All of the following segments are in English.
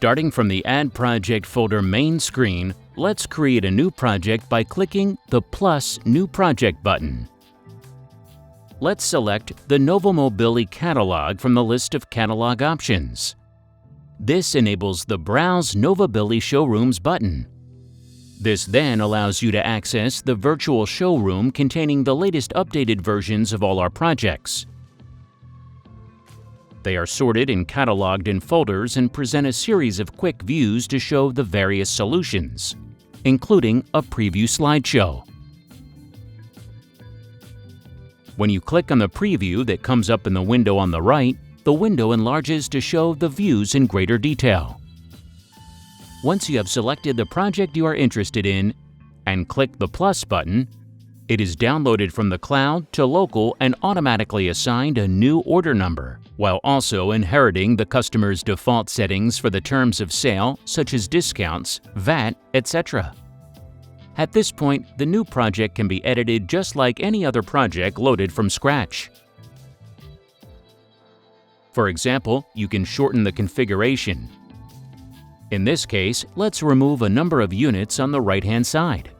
Starting from the Add Project folder main screen, let's create a new project by clicking the plus New Project button. Let's select the Novamobili catalog from the list of catalog options. This enables the Browse Novamobili Showrooms button. This then allows you to access the Virtual Showroom containing the latest updated versions of all our projects. They are sorted and cataloged in folders and present a series of quick views to show the various solutions, including a preview slideshow. When you click on the preview that comes up in the window on the right, the window enlarges to show the views in greater detail. Once you have selected the project you are interested in and click the plus button, it is downloaded from the cloud to local and automatically assigned a new order number, while also inheriting the customer's default settings for the terms of sale, such as discounts, VAT, etc. At this point, the new project can be edited just like any other project loaded from scratch. For example, you can shorten the configuration. In this case, let's remove a number of units on the right-hand side.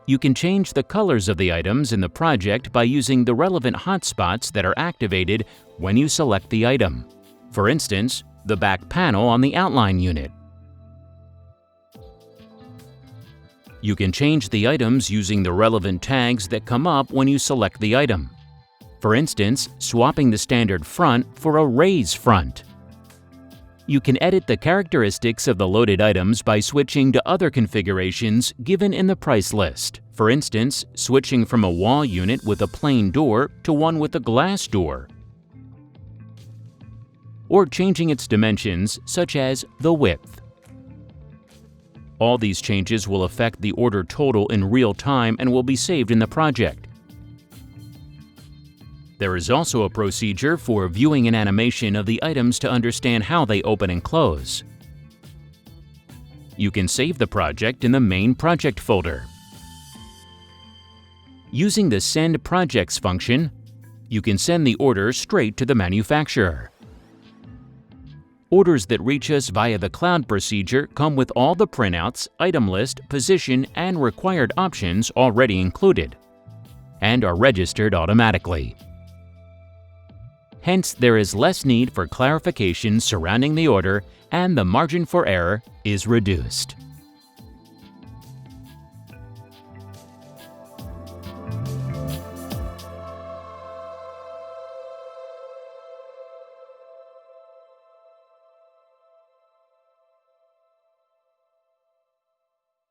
You can change the colors of the items in the project by using the relevant hotspots that are activated when you select the item. For instance, the back panel on the outline unit. You can change the items using the relevant tags that come up when you select the item. For instance, swapping the standard front for a raise front. You can edit the characteristics of the loaded items by switching to other configurations given in the price list. For instance, switching from a wall unit with a plain door to one with a glass door. Or changing its dimensions, such as the width. All these changes will affect the order total in real time and will be saved in the project. There is also a procedure for viewing an animation of the items to understand how they open and close. You can save the project in the main project folder. Using the Send Projects function, you can send the order straight to the manufacturer. Orders that reach us via the cloud procedure come with all the printouts, item list, position, and required options already included, and are registered automatically. Hence, there is less need for clarification surrounding the order, and the margin for error is reduced.